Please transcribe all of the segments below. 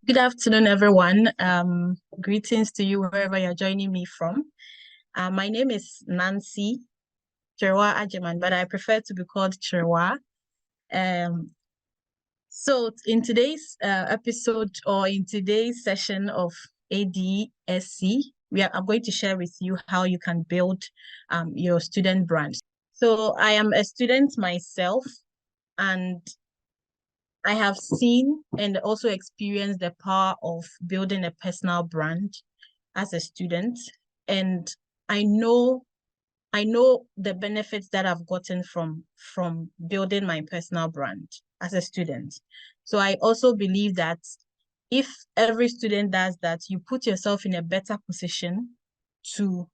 Good afternoon, everyone. Greetings to you wherever you're joining me from. My name is Nancy Kyerewaa Agyemang, but I prefer to be called Kyerewaa. So in today's episode or in today's session of ADSC, I'm going to share with you how you can build your student brand. So I am a student myself, and I have seen and also experienced the power of building a personal brand as a student. And I know the benefits that I've gotten from building my personal brand as a student. So I also believe that if every student does that, you put yourself in a better position to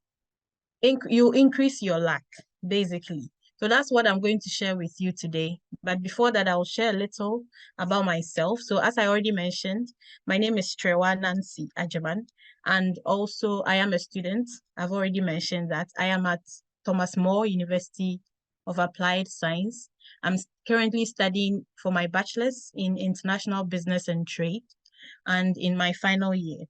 you increase your luck, basically. So that's what I'm going to share with you today. But before that, I'll share a little about myself. So as I already mentioned, my name is Kyerewaa Nancy Agyemang, and also I am a student. I've already mentioned that I am at Thomas More University of Applied Science. I'm currently studying for my bachelor's in international business and trade, and in my final year,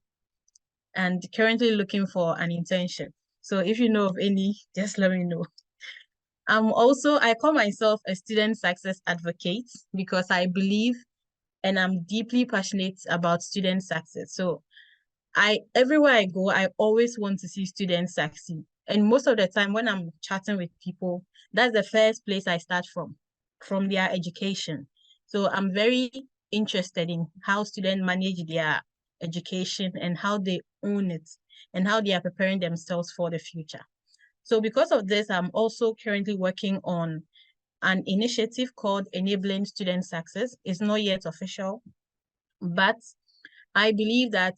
and currently looking for an internship. So if you know of any, just let me know. I call myself a student success advocate because I believe and I'm deeply passionate about student success. So everywhere I go, I always want to see students succeed. And most of the time when I'm chatting with people, that's the first place I start from their education. So I'm very interested in how students manage their education and how they own it and how they are preparing themselves for the future. So because of this, I'm also currently working on an initiative called Enabling Student Success. It's not yet official, but I believe that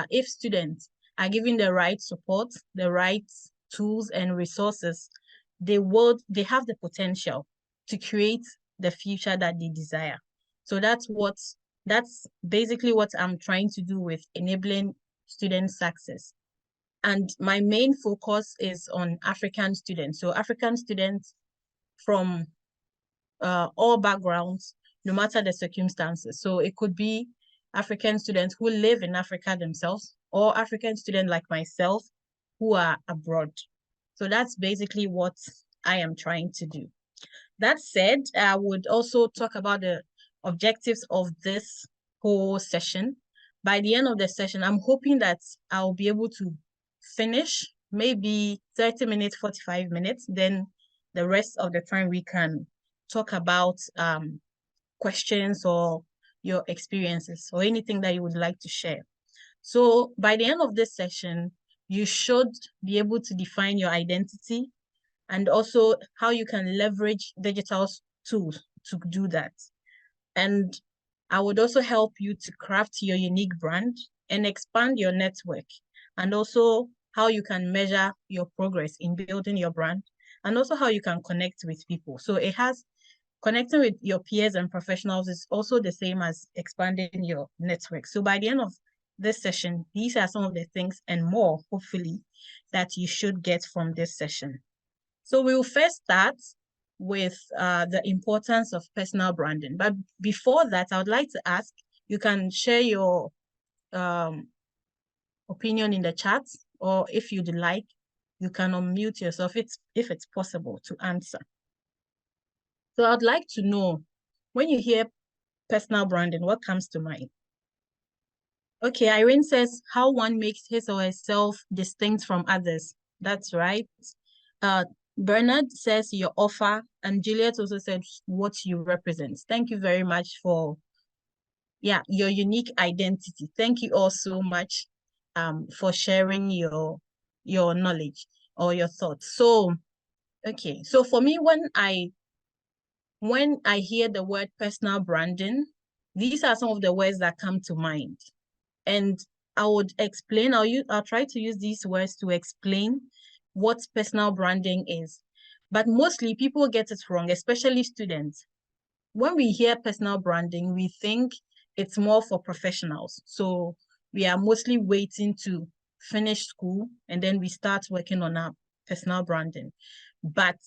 if students are given the right support, the right tools and resources, they have the potential to create the future that they desire. So that's basically what I'm trying to do with Enabling Student Success. And my main focus is on African students. So African students from all backgrounds, no matter the circumstances. So it could be African students who live in Africa themselves, or African students like myself who are abroad. So that's basically what I am trying to do. That said, I would also talk about the objectives of this whole session. By the end of the session, I'm hoping that I'll be able to finish maybe 30 minutes, 45 minutes. Then the rest of the time we can talk about questions or your experiences or anything that you would like to share. So by the end of this session, you should be able to define your identity and also how you can leverage digital tools to do that. And I would also help you to craft your unique brand and expand your network, and also how you can measure your progress in building your brand, and also how you can connect with people. So connecting with your peers and professionals is also the same as expanding your network. So by the end of this session, these are some of the things and more, hopefully, that you should get from this session. So we will first start with the importance of personal branding. But before that, I would like to ask, you can share your opinion in the chat, or if you'd like, you can unmute yourself if it's possible to answer. So I'd like to know, when you hear personal branding, what comes to mind? Okay, Irene says how one makes his or herself distinct from others. That's right. Bernard says your offer, and Juliet also said what you represent. Thank you very much for your unique identity. Thank you all so much for sharing your knowledge or your thoughts. So okay, so for me, when I hear the word personal branding, these are some of the words that come to mind. And I would explain, I'll try to use these words to explain what personal branding is. But mostly people get it wrong, especially students. When we hear personal branding, we think it's more for professionals. So we are mostly waiting to finish school and then we start working on our personal branding. But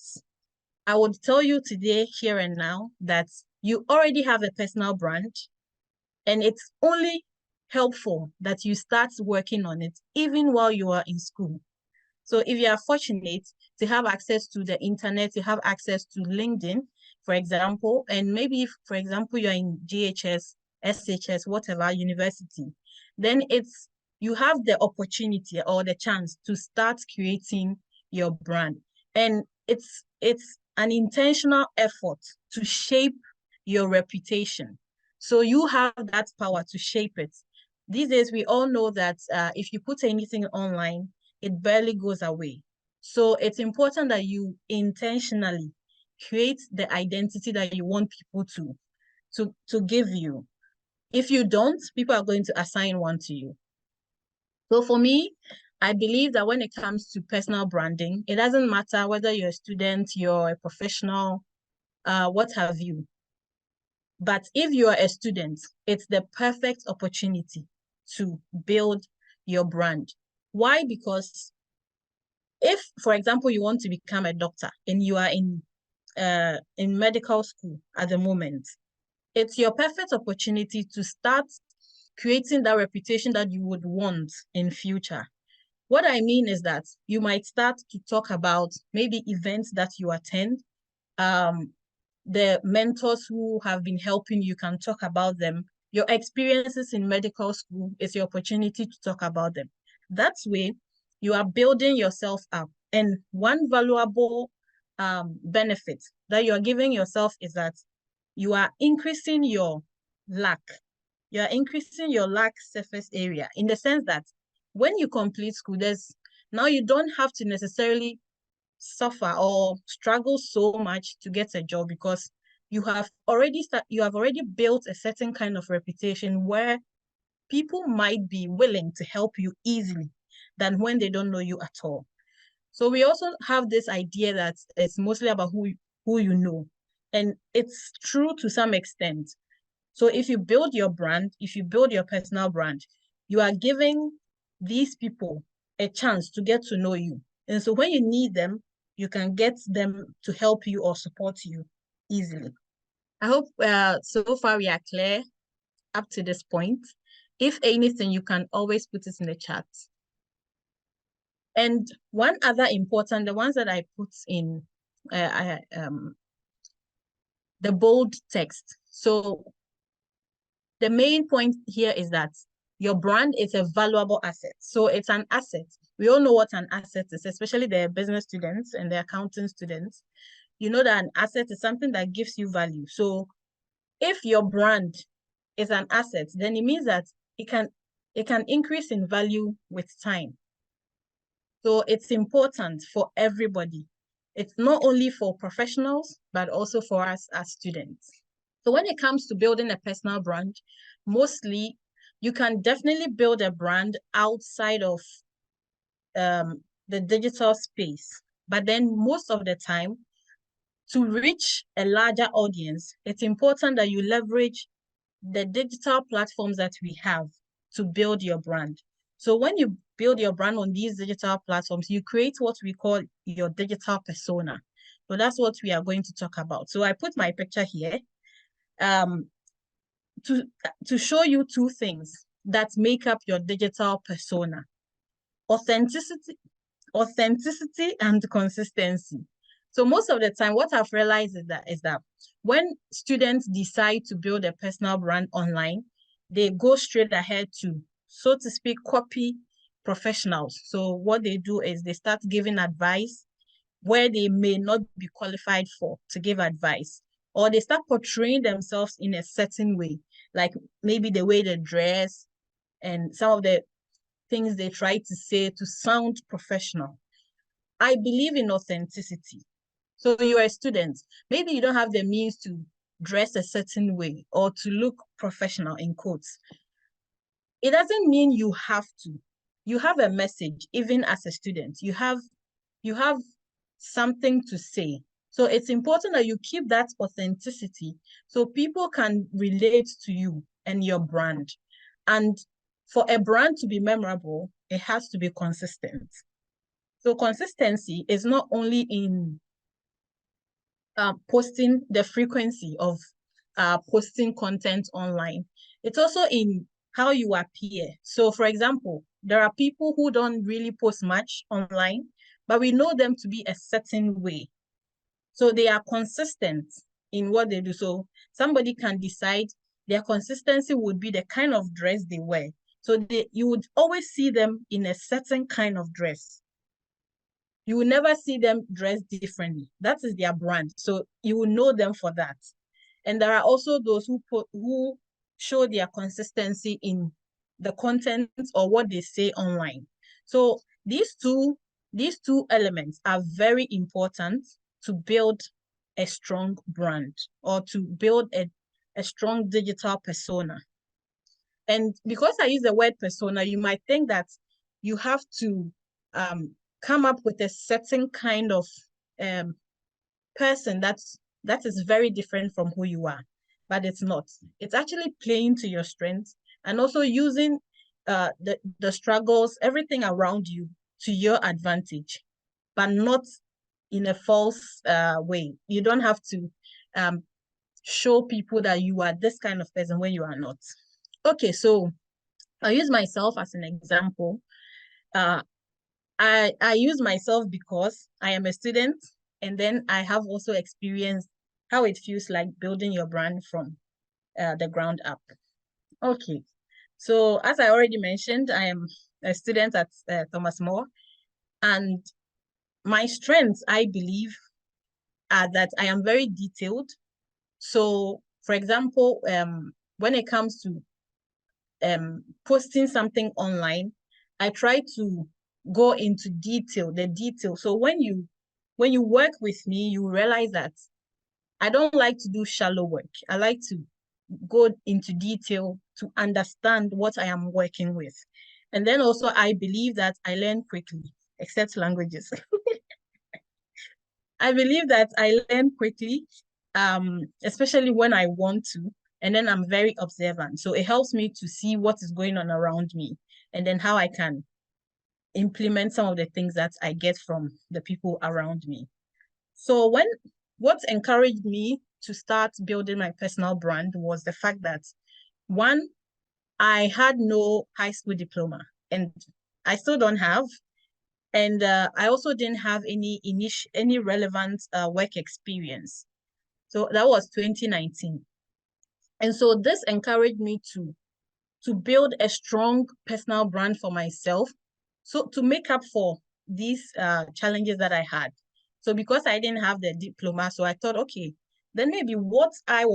I would tell you today, here and now, that you already have a personal brand, and it's only helpful that you start working on it even while you are in school. So if you are fortunate to have access to the internet, you have access to LinkedIn, for example, and maybe if, for example, you're in GHS, SHS, whatever university, then you have the opportunity or the chance to start creating your brand. And it's an intentional effort to shape your reputation. So you have that power to shape it. These days, we all know that if you put anything online, it barely goes away. So it's important that you intentionally create the identity that you want people to give you. If you don't, people are going to assign one to you. So for me, I believe that when it comes to personal branding, it doesn't matter whether you're a student, you're a professional, what have you. But if you're a student, it's the perfect opportunity to build your brand. Why? Because if, for example, you want to become a doctor and you are in medical school at the moment, it's your perfect opportunity to start creating that reputation that you would want in future. What I mean is that you might start to talk about maybe events that you attend, the mentors who have been helping you can talk about them. Your experiences in medical school is your opportunity to talk about them. That way, you are building yourself up. And one valuable benefit that you are giving yourself is that you are increasing your lack. You are increasing your lack surface area in the sense that when you complete school, now you don't have to necessarily suffer or struggle so much to get a job because you have already built a certain kind of reputation where people might be willing to help you easily than when they don't know you at all. So we also have this idea that it's mostly about who you know. And it's true to some extent. So if you build your brand, if you build your personal brand, you are giving these people a chance to get to know you. And so when you need them, you can get them to help you or support you easily. I hope so far we are clear up to this point. If anything, you can always put it in the chat. And one other important, the ones that I put in the bold text. So the main point here is that your brand is a valuable asset. So it's an asset. We all know what an asset is, especially the business students and the accounting students. You know that an asset is something that gives you value. So if your brand is an asset, then it means that it can increase in value with time. So it's important for everybody. It's not only for professionals, but also for us as students. So when it comes to building a personal brand, mostly you can definitely build a brand outside of the digital space. But then most of the time, to reach a larger audience, it's important that you leverage the digital platforms that we have to build your brand. So when you build your brand on these digital platforms, you create what we call your digital persona. So that's what we are going to talk about. So I put my picture here to show you two things that make up your digital persona: authenticity and consistency. So most of the time, what I've realized is that when students decide to build a personal brand online, they go straight ahead to, so to speak, copy professionals. So what they do is they start giving advice where they may not be qualified for to give advice, or they start portraying themselves in a certain way, like maybe the way they dress and some of the things they try to say to sound professional. I believe in authenticity. So you're a student. Maybe you don't have the means to dress a certain way or to look professional in quotes. It doesn't mean you have to. You have a message, even as a student. You have something to say. So it's important that you keep that authenticity so people can relate to you and your brand. And for a brand to be memorable, it has to be consistent. So consistency is not only in posting, the frequency of posting content online. It's also in how you appear. So for example, there are people who don't really post much online, but we know them to be a certain way. So they are consistent in what they do. So somebody can decide their consistency would be the kind of dress they wear. So you would always see them in a certain kind of dress. You will never see them dressed differently. That is their brand. So you will know them for that. And there are also those who show their consistency in the content or what they say online. So these two elements are very important to build a strong brand or to build a strong digital persona. And because I use the word persona, you might think that you have to come up with a certain kind of person that is very different from who you are, but it's not. It's actually playing to your strengths and also using the struggles, everything around you to your advantage, but not in a false way. You don't have to show people that you are this kind of person when you are not. Okay, so I'll use myself as an example. I use myself because I am a student, and then I have also experienced how it feels like building your brand from the ground up. Okay, so as I already mentioned, I am a student at Thomas More, and my strengths, I believe, are that I am very detailed. So, for example, when it comes to posting something online, I try to go into the detail. So when you work with me, you realize that I don't like to do shallow work. I like to go into detail to understand what I am working with. And then also I believe that I learn quickly, except languages. I believe that I learn quickly, especially when I want to. And then I'm very observant. So it helps me to see what is going on around me and then how I can implement some of the things that I get from the people around me. So what encouraged me to start building my personal brand was the fact that, one, I had no high school diploma, and I still don't have. And I also didn't have any relevant work experience. So that was 2019. And so this encouraged me to build a strong personal brand for myself. So to make up for these challenges that I had. So because I didn't have the diploma, so I thought, okay, then maybe what I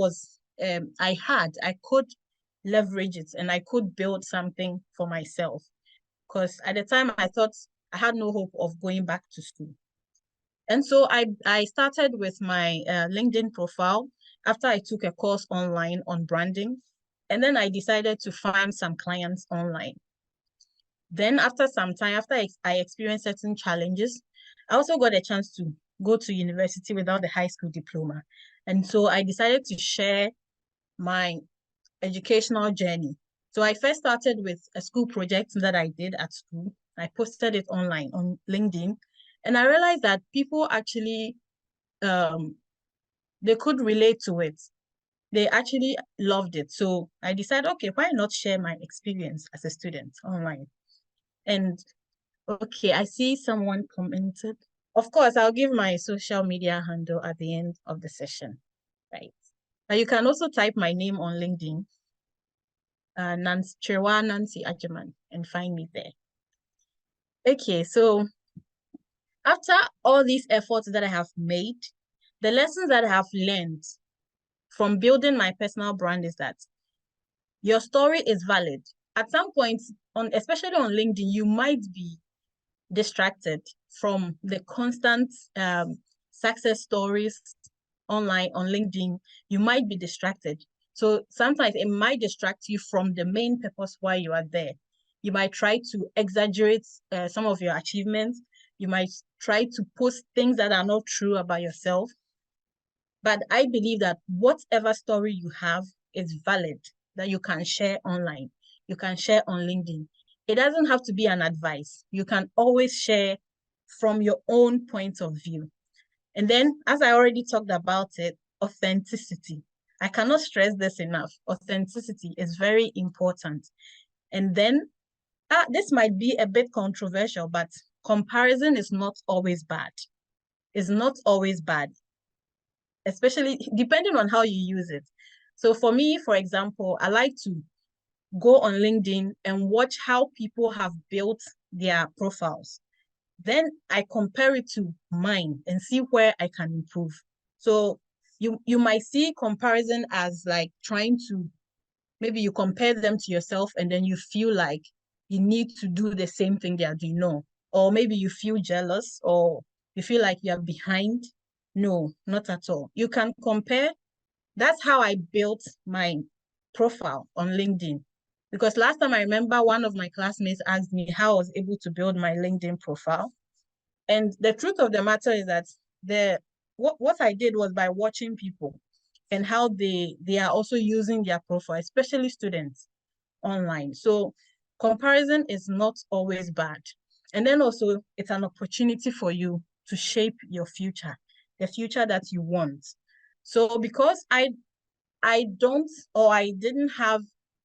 could leverage it and I could build something for myself. Because at the time I thought I had no hope of going back to school. And so I started with my LinkedIn profile after I took a course online on branding. And then I decided to find some clients online. Then after some time, after I experienced certain challenges, I also got a chance to go to university without the high school diploma. And so I decided to share my educational journey. So I first started with a school project that I did at school. I posted it online on LinkedIn. And I realized that people actually, they could relate to it. They actually loved it. So I decided, okay, why not share my experience as a student online? And okay, I see someone commented. Of course, I'll give my social media handle at the end of the session, right? But you can also type my name on LinkedIn, Kyerewaa Nancy Agyemang, and find me there. Okay, so after all these efforts that I have made, the lessons that I have learned from building my personal brand is that your story is valid. At some point, especially on LinkedIn, you might be distracted from the constant success stories online on LinkedIn. You might be distracted. So sometimes it might distract you from the main purpose why you are there. You might try to exaggerate some of your achievements. You might try to post things that are not true about yourself. But I believe that whatever story you have is valid, that you can share online. You can share on LinkedIn. It doesn't have to be an advice. You can always share from your own point of view. And then, as I already talked about it, authenticity. I cannot stress this enough. Authenticity is very important. And then, this might be a bit controversial, but comparison is not always bad. It's not always bad, especially depending on how you use it. So for me, for example, I like to go on LinkedIn and watch how people have built their profiles. Then I compare it to mine and see where I can improve. So you might see comparison as like trying to, maybe you compare them to yourself and then you feel like you need to do the same thing they are doing. No. Or maybe you feel jealous or you feel like you're behind. No, not at all. You can compare. That's how I built my profile on LinkedIn. Because last time I remember one of my classmates asked me how I was able to build my LinkedIn profile. And the truth of the matter is that what I did was by watching people and how they are also using their profile, especially students online. So comparison is not always bad. And then also it's an opportunity for you to shape your future, the future that you want. So because I don't, or I didn't have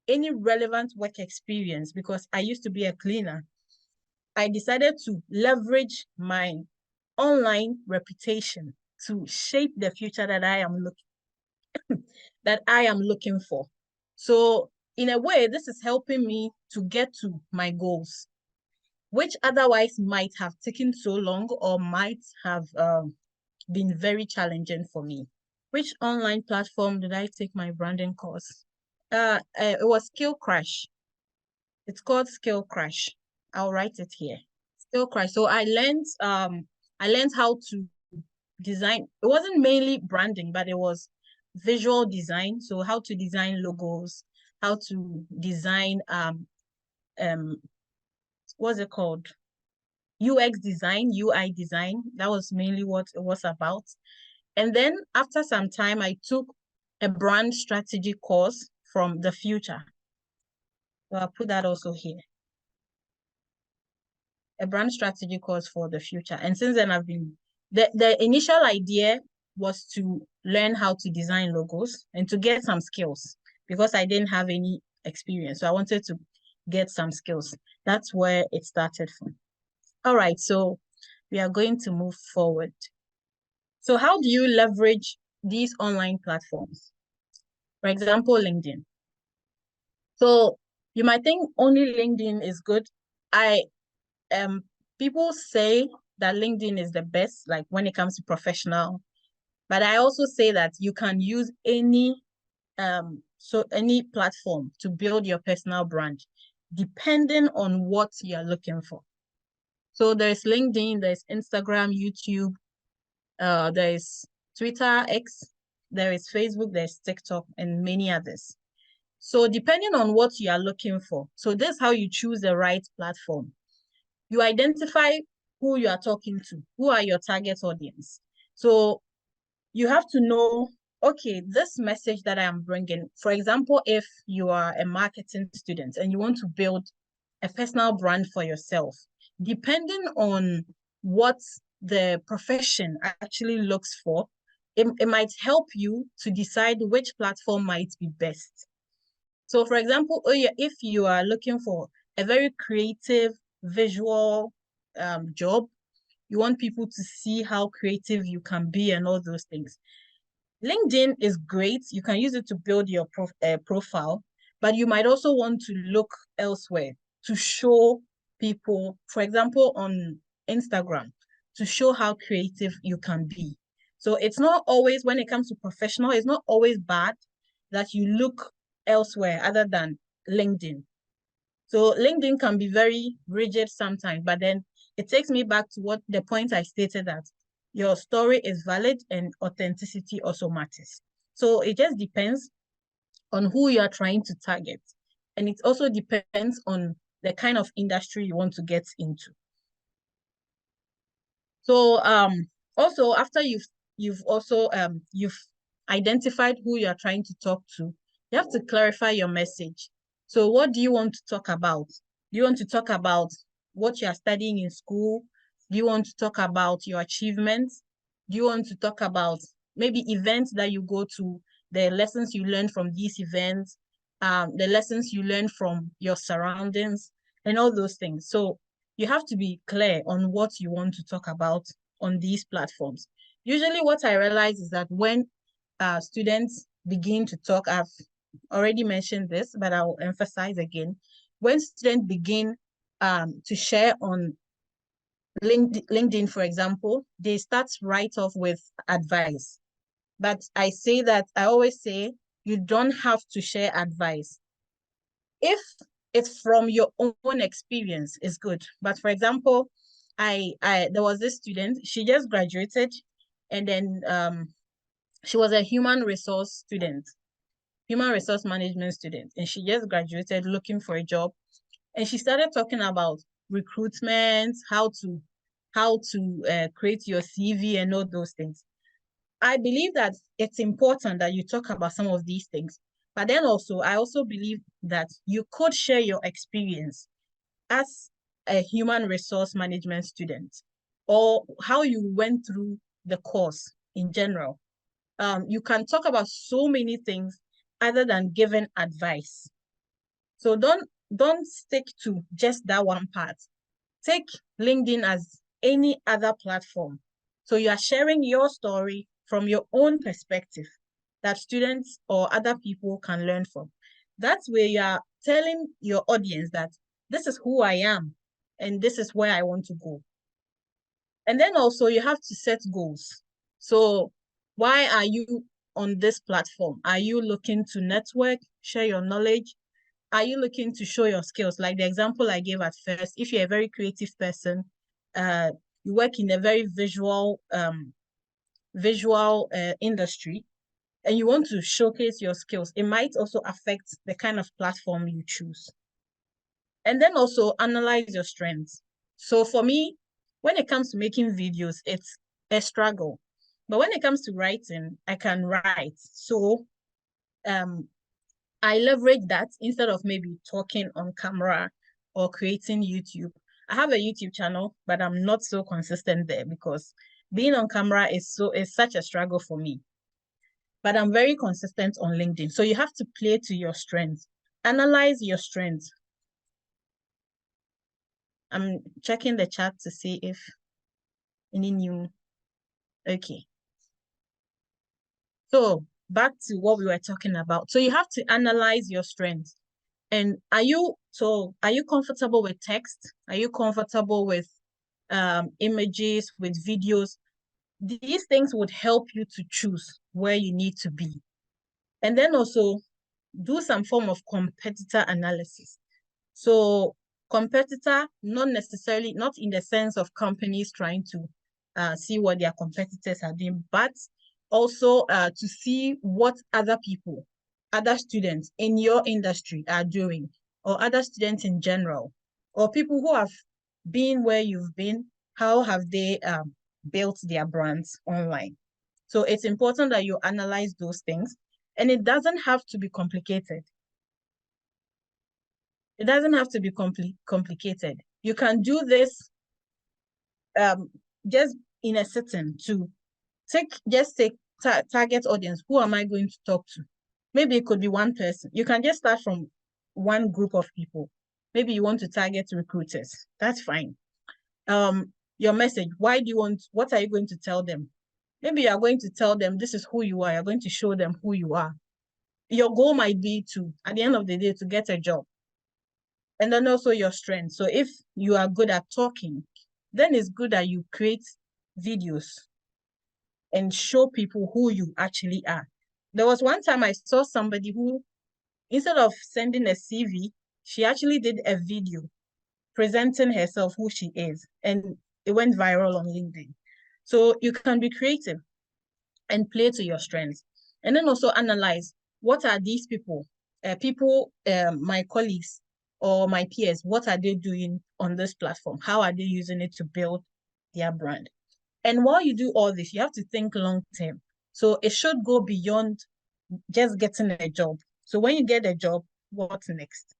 any relevant work experience because I used to be a cleaner, I decided to leverage my online reputation to shape the future that I am looking for. So in a way, this is helping me to get to my goals, which otherwise might have taken so long or might have been very challenging for me. Which online platform did I take my branding course? It was Skill Crash. It's called Skill Crash. I'll write it here. Skill Crash. So I learned how to design. It wasn't mainly branding, but it was visual design. So how to design logos, how to design what's it called? UX design, UI design. That was mainly what it was about. And then after some time, I took a brand strategy course from The Future. So I'll put that also here. A brand strategy course for The Future. And since then I've been, the initial idea was to learn how to design logos and to get some skills because I didn't have any experience. So I wanted to get some skills. That's where it started from. All right, so we are going to move forward. So how do you leverage these online platforms? For example, LinkedIn. So you might think only LinkedIn is good. People say that LinkedIn is the best, like when it comes to professional, but I also say that you can use any platform to build your personal brand, depending on what you're looking for. So there's LinkedIn, there's Instagram, YouTube, there's Twitter, X, there is Facebook, there's TikTok, and many others. So depending on what you are looking for, so this is how you choose the right platform. You identify who you are talking to, who are your target audience. So you have to know, okay, this message that I am bringing, for example, if you are a marketing student and you want to build a personal brand for yourself, depending on what the profession actually looks for, it might help you to decide which platform might be best. So for example, if you are looking for a very creative visual job, you want people to see how creative you can be and all those things. LinkedIn is great. You can use it to build your profile, but you might also want to look elsewhere to show people, for example, on Instagram, to show how creative you can be. So it's not always, when it comes to professional, it's not always bad that you look elsewhere other than LinkedIn. So LinkedIn can be very rigid sometimes, but then it takes me back to what the point I stated, that your story is valid and authenticity also matters. So it just depends on who you are trying to target. And it also depends on the kind of industry you want to get into. So also after you've identified who you are trying to talk to, you have to clarify your message. So what do you want to talk about? Do you want to talk about what you are studying in school? Do you want to talk about your achievements? Do you want to talk about maybe events that you go to the lessons you learn from these events, the lessons you learn from your surroundings, and all those things. So you have to be clear on what you want to talk about on these platforms. Usually what I realize is that when students begin to talk, I've already mentioned this, but I'll emphasize again. When students begin to share on LinkedIn, for example, they start right off with advice. But I always say, you don't have to share advice. If it's from your own experience, it's good. But for example, there was this student, she just graduated, and then she was a human resource management student, and she just graduated looking for a job. And she started talking about recruitment, how to create your CV and all those things. I believe that it's important that you talk about some of these things. But then also, I also believe that you could share your experience as a human resource management student, or how you went through the course in general. You can talk about so many things other than giving advice. So don't stick to just that one part. Take LinkedIn as any other platform. So you are sharing your story from your own perspective that students or other people can learn from. That's where you are telling your audience that this is who I am and this is where I want to go. And then also you have to set goals. So why are you on this platform? Are you looking to network, share your knowledge? Are you looking to show your skills? Like the example I gave at first, if you're a very creative person, you work in a very visual industry, and you want to showcase your skills, it might also affect the kind of platform you choose. And then also analyze your strengths. So for me, when it comes to making videos, it's a struggle. But when it comes to writing, I can write. So I leverage that instead of maybe talking on camera or creating YouTube. I have a YouTube channel, but I'm not so consistent there because being on camera is such a struggle for me. But I'm very consistent on LinkedIn. So you have to play to your strengths. Analyze your strengths. I'm checking the chat to see if any new. Okay. So back to what we were talking about. So you have to analyze your strengths. And are you comfortable with text? Are you comfortable with images, with videos? These things would help you to choose where you need to be. And then also do some form of competitor analysis. So competitor, not in the sense of companies trying to see what their competitors are doing, but also to see what other students in your industry are doing, or other students in general, or people who have been where you've been, how have they built their brands online. So it's important that you analyze those things, and it doesn't have to be complicated. It doesn't have to be complicated. You can do this just in a sitting to target audience. Who am I going to talk to? Maybe it could be one person. You can just start from one group of people. Maybe you want to target recruiters. That's fine. Your message, what are you going to tell them? Maybe you are going to tell them this is who you are. You're going to show them who you are. Your goal might be at the end of the day, to get a job. And then also your strength. So if you are good at talking, then it's good that you create videos and show people who you actually are. There was one time I saw somebody who, instead of sending a CV, she actually did a video presenting herself, who she is, and it went viral on LinkedIn. So you can be creative and play to your strengths. And then also analyze, what are these people, my colleagues or my peers, what are they doing on this platform? How are they using it to build their brand? And while you do all this, you have to think long term. So it should go beyond just getting a job. So when you get a job, what's next?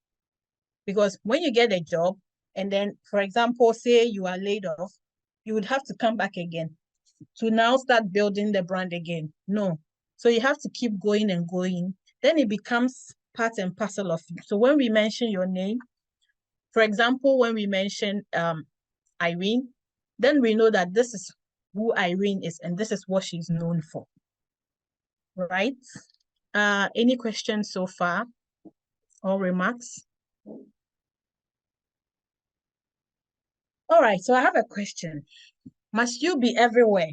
Because when you get a job, and then, for example, say you are laid off, you would have to come back again to now start building the brand again. No, So you have to keep going and going. Then it becomes part and parcel of you. So when we mention your name, for example, when we mention Irene, then we know that this is who Irene is and this is what she's known for, right? Any questions so far or remarks? All right, so I have a question. Must you be everywhere?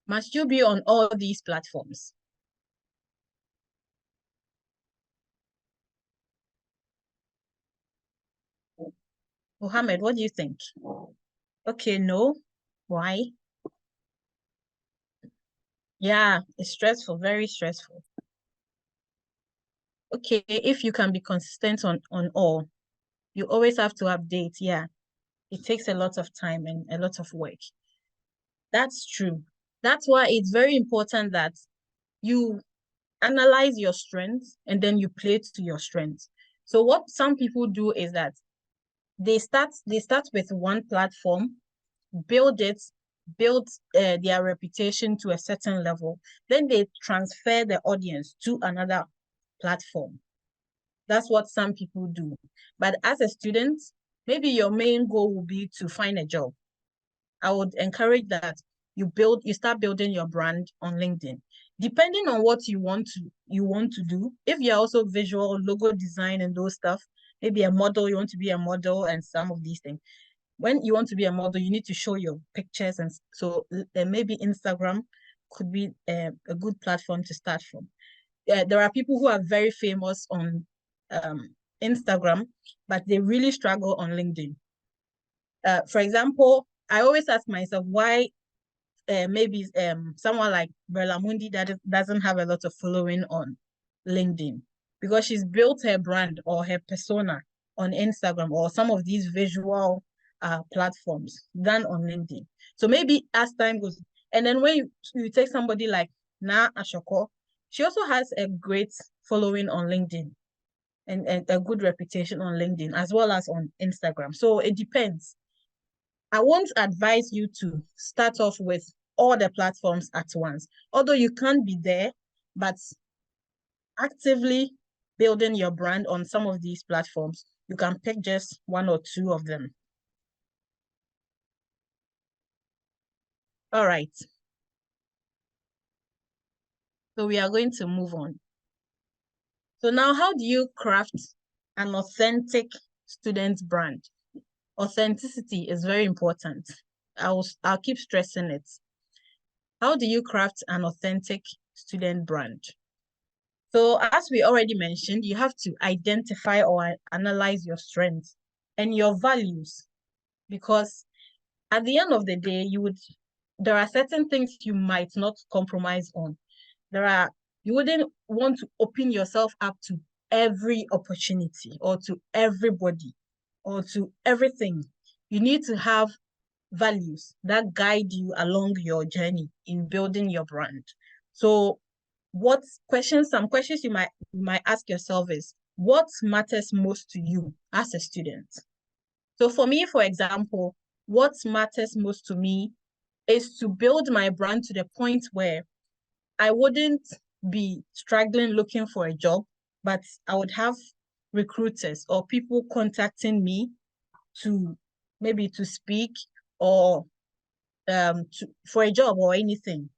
Must you be on all these platforms? Mohammed, what do you think? Okay, no. Why? Yeah, it's stressful, very stressful. Okay, if you can be consistent on all, you always have to update. Yeah, it takes a lot of time and a lot of work. That's true. That's why it's very important that you analyze your strengths and then you play to your strengths. So what some people do is that they start with one platform, build it, build their reputation to a certain level, then they transfer the audience to another platform. That's what some people do. But as a student, maybe your main goal will be to find a job. I would encourage that you start building your brand on LinkedIn. Depending on what you want to do. If you're also visual, logo design and those stuff, maybe a model, you want to be a model and some of these things. When you want to be a model, you need to show your pictures, and so maybe Instagram could be a good platform to start from. There are people who are very famous on Instagram, but they really struggle on LinkedIn. For example, I always ask myself why maybe someone like Bella Mundi that doesn't have a lot of following on LinkedIn, because she's built her brand or her persona on Instagram or some of these visual platforms than on LinkedIn. So maybe as time goes, and then when you take somebody like Na Ashoko, she also has a great following on LinkedIn and a good reputation on LinkedIn as well as on Instagram. So it depends. I won't advise you to start off with all the platforms at once, although you can't be there, but actively building your brand on some of these platforms, you can pick just one or two of them. All right. So we are going to move on. So now, how do you craft an authentic student brand? Authenticity is very important. I'll keep stressing it. How do you craft an authentic student brand? So as we already mentioned, you have to identify or analyze your strengths and your values, because at the end of the day, there are certain things you might not compromise on. You wouldn't want to open yourself up to every opportunity or to everybody or to everything. You need to have values that guide you along your journey in building your brand. So some questions you might ask yourself is, what matters most to you as a student? So for me, for example, what matters most to me is to build my brand to the point where I wouldn't be struggling looking for a job, but I would have recruiters or people contacting me to maybe to speak or for a job or anything.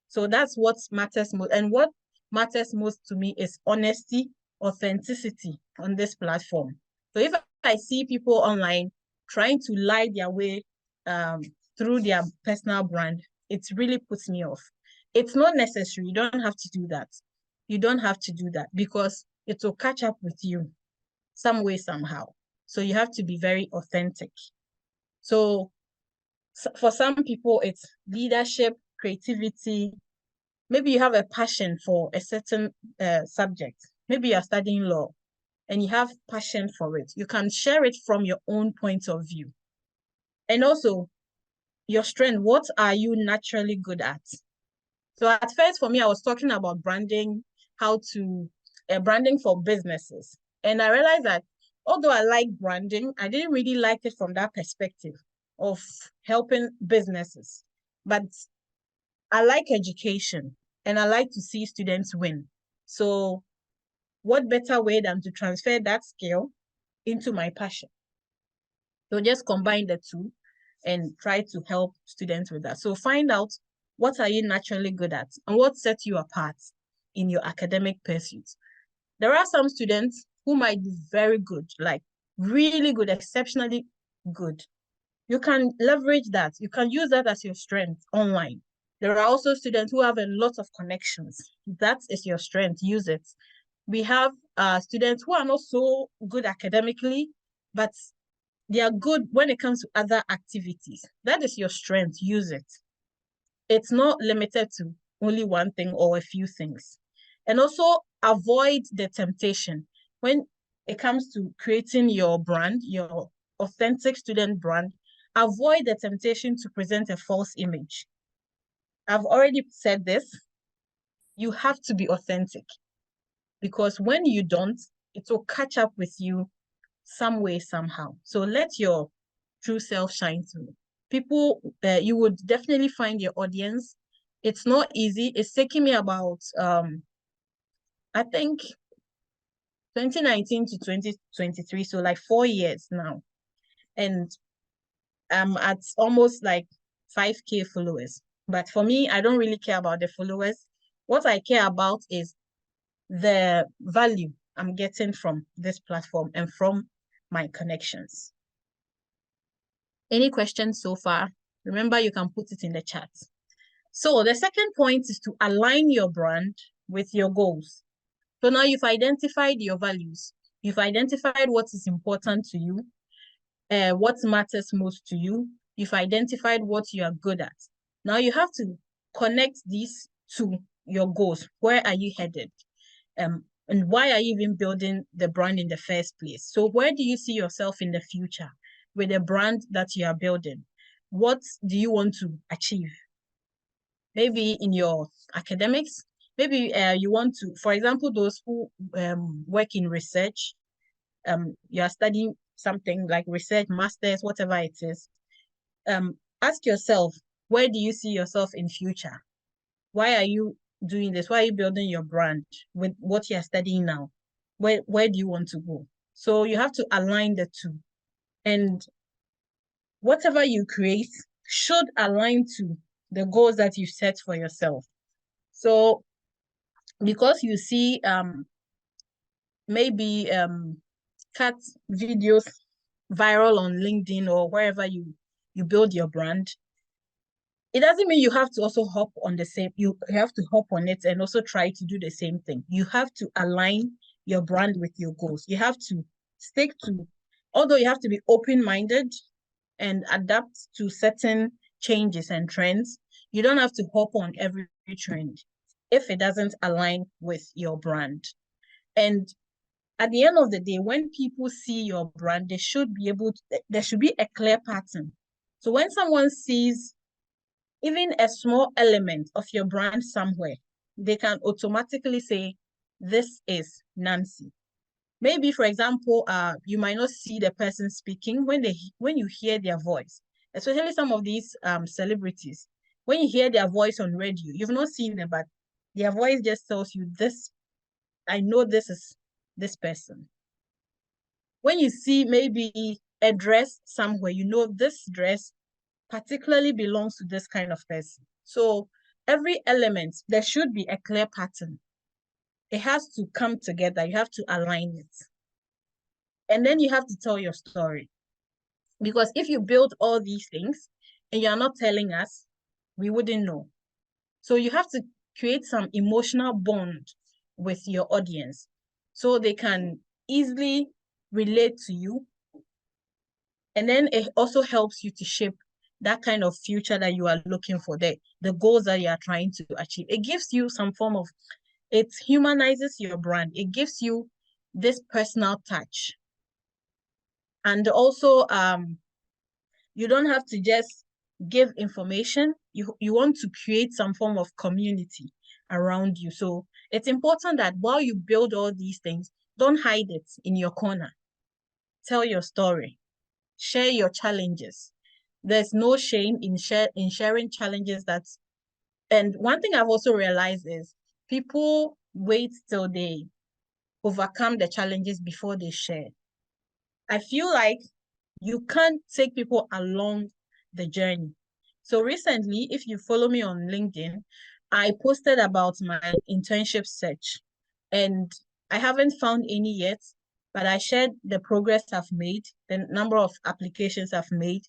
So that's what matters most. And what matters most to me is honesty, authenticity on this platform. So if I see people online trying to lie their way through their personal brand, it really puts me off. It's not necessary. You don't have to do that. You don't have to do that because it will catch up with you some way, somehow. So you have to be very authentic. So for some people, it's leadership, creativity. Maybe you have a passion for a certain subject. Maybe you're studying law and you have passion for it. You can share it from your own point of view. And also, your strength, what are you naturally good at? So at first, for me, I was talking about branding, how to branding for businesses. And I realized that although I like branding, I didn't really like it from that perspective of helping businesses. but I like education and I like to see students win. So what better way than to transfer that skill into my passion? So just combine the two and try to help students with that. So find out what are you naturally good at and what sets you apart in your academic pursuits. There are some students who might be very good, like really good, exceptionally good. You can leverage that. You can use that as your strength online. There are also students who have a lot of connections. That is your strength. Use it. We have students who are not so good academically, but they are good when it comes to other activities. That is your strength. Use it. It's not limited to only one thing or a few things. And also avoid the temptation when it comes to creating your brand, your authentic student brand. Avoid the temptation to present a false image. I've already said this. You have to be authentic because when you don't, it will catch up with you some way, somehow. So let your true self shine through. People, you would definitely find your audience. It's not easy. It's taking me about, I think, 2019 to 2023, so like 4 years now. And I'm at almost like 5K followers. But for me, I don't really care about the followers. What I care about is the value I'm getting from this platform and from my connections. Any questions so far? Remember, you can put it in the chat. So the second point is to align your brand with your goals. So now you've identified your values. You've identified what is important to you, what matters most to you. You've identified what you are good at. Now you have to connect these to your goals. Where are you headed? And why are you even building the brand in the first place? So where do you see yourself in the future with the brand that you are building? What do you want to achieve? Maybe in your academics, maybe you want to, for example, those who work in research, you are studying something like research, masters, whatever it is. Ask yourself, where do you see yourself in future? Why are you doing this? Why are you building your brand with what you're studying now? Where do you want to go? So you have to align the two. And whatever you create should align to the goals that you set for yourself. So because you see maybe cut videos viral on LinkedIn or wherever you build your brand, it doesn't mean you have to also hop on the same, you have to hop on it and also try to do the same thing. You have to align your brand with your goals. You have to stick to, although you have to be open-minded and adapt to certain changes and trends, you don't have to hop on every trend if it doesn't align with your brand. And at the end of the day, when people see your brand, they should be able to, there should be a clear pattern. So when someone sees even a small element of your brand somewhere, they can automatically say, this is Nancy. Maybe, for example, you might not see the person speaking when you hear their voice, especially some of these celebrities. When you hear their voice on radio, you've not seen them, but their voice just tells you this, I know this is this person. When you see maybe a dress somewhere, you know this dress particularly belongs to this kind of person. So every element, there should be a clear pattern. It has to come together. You have to align it. And then you have to tell your story. Because if you build all these things and you're not telling us, we wouldn't know. So you have to create some emotional bond with your audience so they can easily relate to you. And then it also helps you to shape that kind of future that you are looking for, the goals that you are trying to achieve. It gives you some form of, it humanizes your brand. It gives you this personal touch. And also, you don't have to just give information. You want to create some form of community around you. So it's important that while you build all these things, don't hide it in your corner. Tell your story. Share your challenges. There's no shame in sharing challenges and one thing I've also realized is people wait till they overcome the challenges before they share. I feel like you can't take people along the journey. So recently, if you follow me on LinkedIn, I posted about my internship search and I haven't found any yet, but I shared the progress I've made, the number of applications I've made,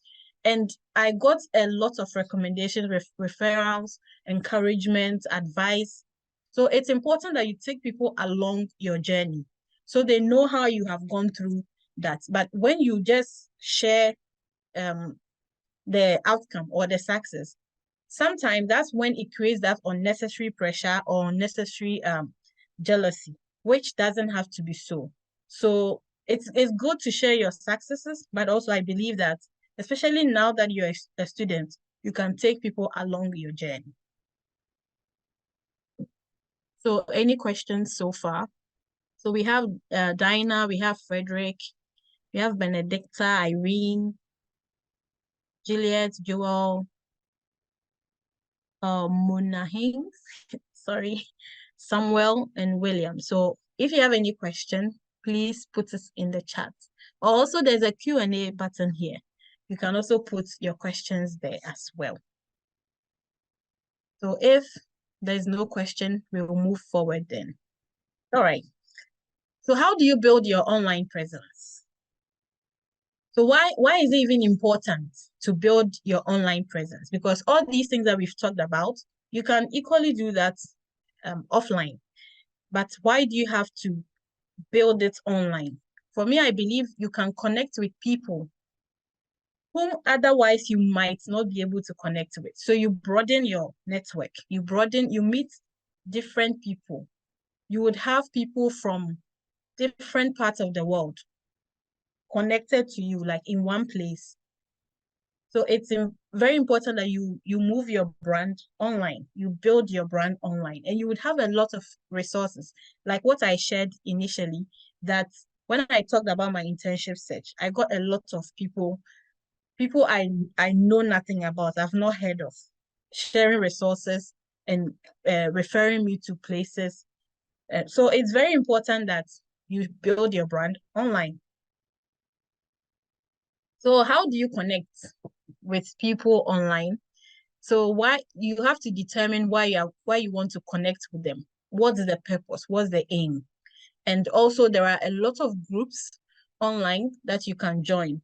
and I got a lot of recommendations, referrals, encouragement, advice. So it's important that you take people along your journey so they know how you have gone through that. But when you just share um, the outcome or the success, sometimes that's when it creates that unnecessary pressure or unnecessary jealousy, which doesn't have to be so. So it's good to share your successes, but also I believe that, especially now that you're a student, you can take people along your journey. So any questions so far? So we have Dinah, we have Frederick, we have Benedicta, Irene, Juliet, Joel, Munahing, sorry, Samuel, and William. So if you have any question, please put it in the chat. Also, there's a Q&A button here. You can also put your questions there as well. So if there's no question, we will move forward then. All right. So how do you build your online presence? So why is it even important to build your online presence? Because all these things that we've talked about, you can equally do that offline. But why do you have to build it online? For me, I believe you can connect with people whom otherwise you might not be able to connect with. So you broaden your network, you meet different people. You would have people from different parts of the world connected to you, like in one place. So it's very important that you move your brand online, you build your brand online, and you would have a lot of resources. Like what I shared initially, that when I talked about my internship search, I got a lot of people I know nothing about, I've not heard of, sharing resources and referring me to places. So it's very important that you build your brand online. So how do you connect with people online? So why you have to determine why you want to connect with them. What's the purpose? What's the aim? And also there are a lot of groups online that you can join.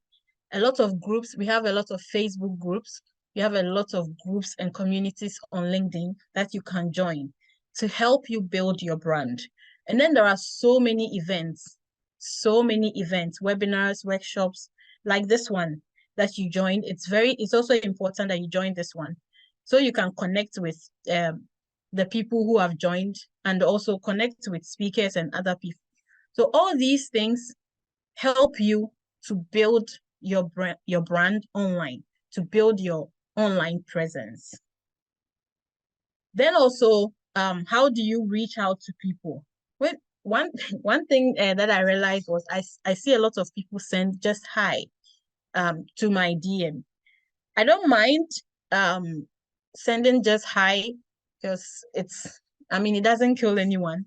A lot of groups. We have a lot of Facebook groups. We have a lot of groups and communities on LinkedIn that you can join to help you build your brand. And then there are so many events, webinars, workshops like this one that you joined. It's also important that you join this one so you can connect with the people who have joined and also connect with speakers and other people. So all these things help you to build your brand online, to build your online presence. Then also, how do you reach out to people? Well, one thing that I realized was I see a lot of people send just hi to my DM. I don't mind sending just hi because it doesn't kill anyone.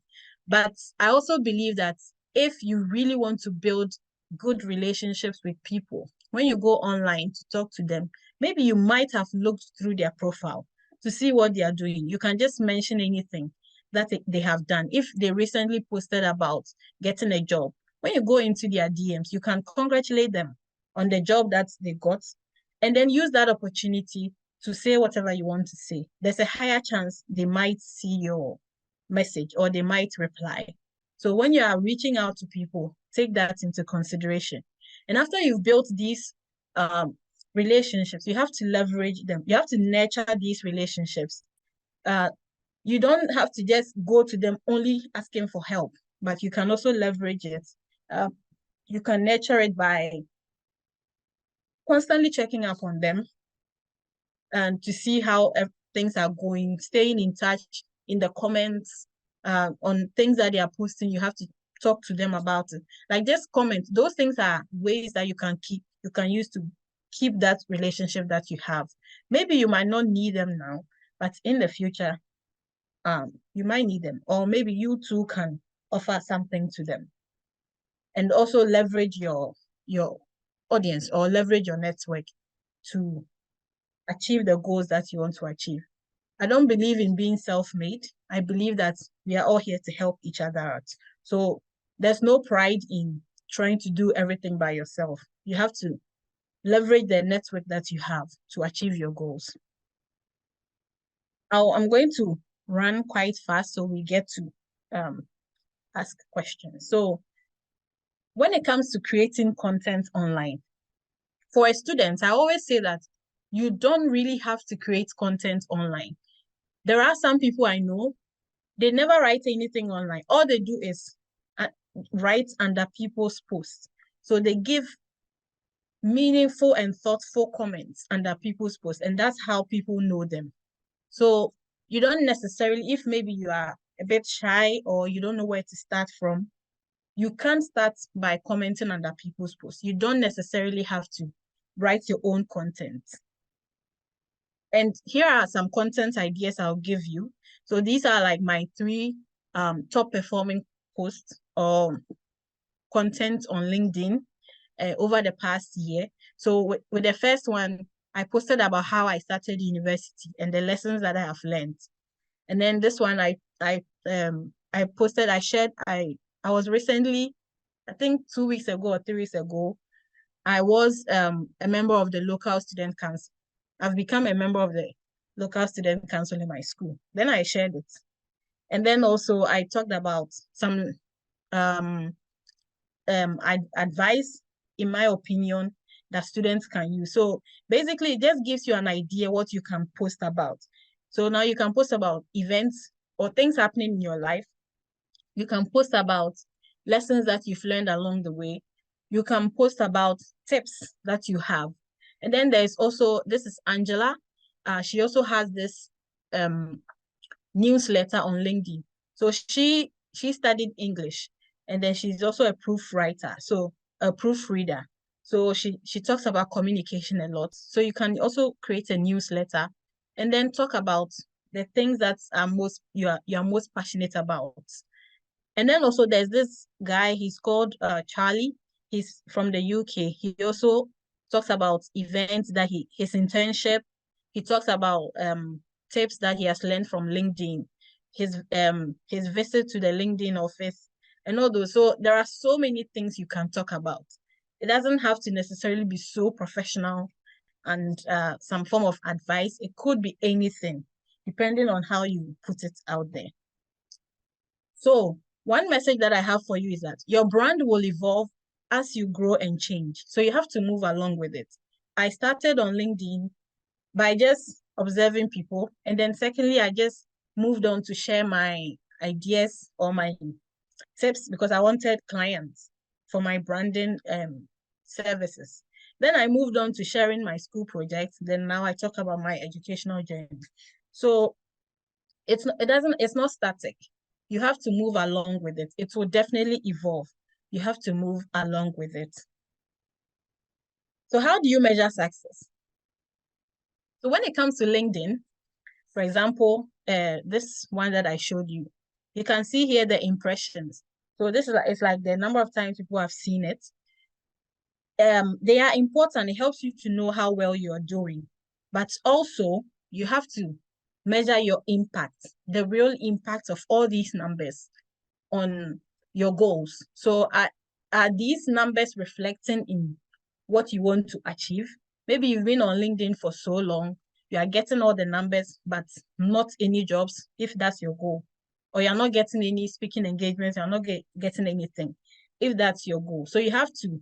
But I also believe that if you really want to build good relationships with people, when you go online to talk to them, maybe you might have looked through their profile to see what they are doing. You can just mention anything that they have done. If they recently posted about getting a job, when you go into their DMs, you can congratulate them on the job that they got and then use that opportunity to say whatever you want to say. There's a higher chance they might see your message or they might reply. So when you are reaching out to people, take that into consideration. And after you've built these relationships, you have to leverage them. You have to nurture these relationships. You don't have to just go to them only asking for help, but you can also leverage it. You can nurture it by constantly checking up on them and to see how things are going, staying in touch in the comments on things that they are posting. You have to talk to them about it. Like just comment. Those things are ways that you can use to keep that relationship that you have. Maybe you might not need them now, but in the future, you might need them, or maybe you too can offer something to them, and also leverage your audience or leverage your network to achieve the goals that you want to achieve. I don't believe in being self-made. I believe that we are all here to help each other out. So there's no pride in trying to do everything by yourself. You have to leverage the network that you have to achieve your goals. I'm going to run quite fast so we get to ask questions. So when it comes to creating content online, for a student, I always say that you don't really have to create content online. There are some people I know, they never write anything online. All they do is write under people's posts. So they give meaningful and thoughtful comments under people's posts, and that's how people know them. So you don't necessarily, if maybe you are a bit shy or you don't know where to start from, you can't start by commenting under people's posts. You don't necessarily have to write your own content. And here are some content ideas I'll give you. So these are like my 3 top performing posts or content on LinkedIn over the past year. So with the first one, I posted about how I started university and the lessons that I have learned. And then this one, I posted, I was recently, I think 2 weeks ago or 3 weeks ago, I was a member of the local student council. I've become a member of the local student council in my school. Then I shared it. And then also I talked about some advice, in my opinion, that students can use. So basically, it just gives you an idea what you can post about. So now you can post about events or things happening in your life. You can post about lessons that you've learned along the way. You can post about tips that you have. And then there's also, this is Angela. She also has this newsletter on LinkedIn. So she studied English, and then she's also a proofwriter, so a proofreader. So she talks about communication a lot. So you can also create a newsletter and then talk about the things that are you are most passionate about. And then also there's this guy, he's called Charlie. He's from the UK. He also talks about events that his internship. He talks about tips that he has learned from LinkedIn, his visit to the LinkedIn office, and all those. So there are so many things you can talk about. It doesn't have to necessarily be so professional and some form of advice. It could be anything, depending on how you put it out there. So one message that I have for you is that your brand will evolve as you grow and change. So you have to move along with it. I started on LinkedIn by just observing people. And then secondly, I just moved on to share my ideas or my tips because I wanted clients for my branding services. Then I moved on to sharing my school projects. Then now I talk about my educational journey. So it's not static. You have to move along with it. It will definitely evolve. You have to move along with it. So how do you measure success? So when it comes to LinkedIn, for example, this one that I showed you, you can see here the impressions. So this is it's like the number of times people have seen it. They are important. It helps you to know how well you're doing. But also, you have to measure your impact, the real impact of all these numbers on your goals. So are these numbers reflecting in what you want to achieve? Maybe you've been on LinkedIn for so long, you are getting all the numbers, but not any jobs, if that's your goal. Or you're not getting any speaking engagements, you're not getting anything, if that's your goal. So you have to,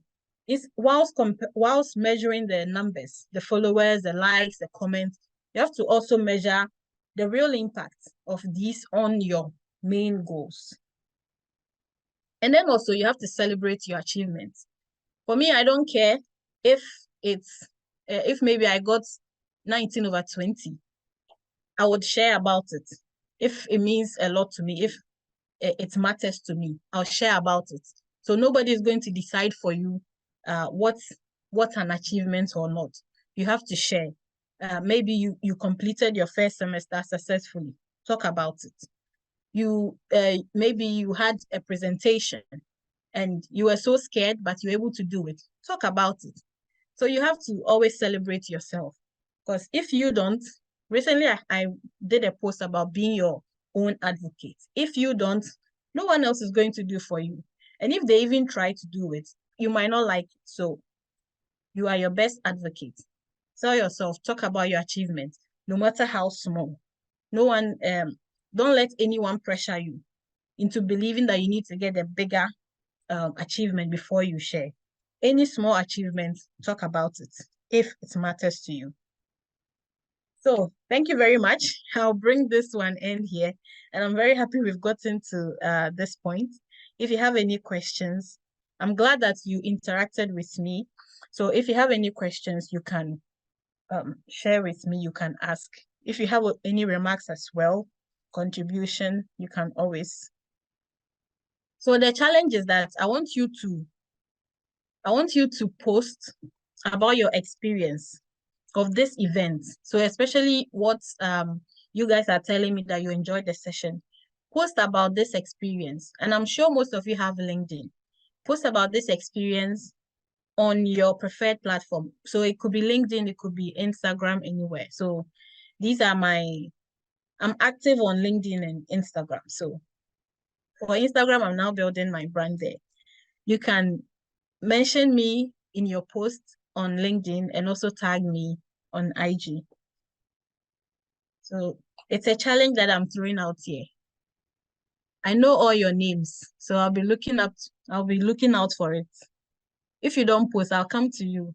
whilst measuring the numbers, the followers, the likes, the comments, you have to also measure the real impact of these on your main goals. And then also you have to celebrate your achievements. For me, I don't care if if maybe I got 19/20, I would share about it. If it means a lot to me, if it matters to me, I'll share about it. So nobody is going to decide for you what what an achievement or not. You have to share. Maybe you completed your first semester successfully. Talk about it. Maybe you had a presentation and you were so scared, but you were able to do it. Talk about it. So you have to always celebrate yourself. Because if you don't, recently I did a post about being your own advocate. If you don't, no one else is going to do for you. And if they even try to do it, you might not like it. So you are your best advocate. Tell yourself, talk about your achievements, no matter how small. No one, don't let anyone pressure you into believing that you need to get a bigger achievement before you share. Any small achievement, talk about it if it matters to you. So thank you very much. I'll bring this one in here. And I'm very happy we've gotten to this point. If you have any questions, I'm glad that you interacted with me. So if you have any questions, you can share with me, you can ask. If you have any remarks as well, contribution, you can always. So the challenge is that I want you to post about your experience of this event. So especially what you guys are telling me that you enjoyed the session. Post about this experience. And I'm sure most of you have LinkedIn. Post about this experience on your preferred platform. So it could be LinkedIn, it could be Instagram, anywhere. So these are I'm active on LinkedIn and Instagram. So for Instagram, I'm now building my brand there. You can mention me in your post on LinkedIn and also tag me on IG. So it's a challenge that I'm throwing out here. I know all your names, so I'll be looking out for it. If you don't post, I'll come to you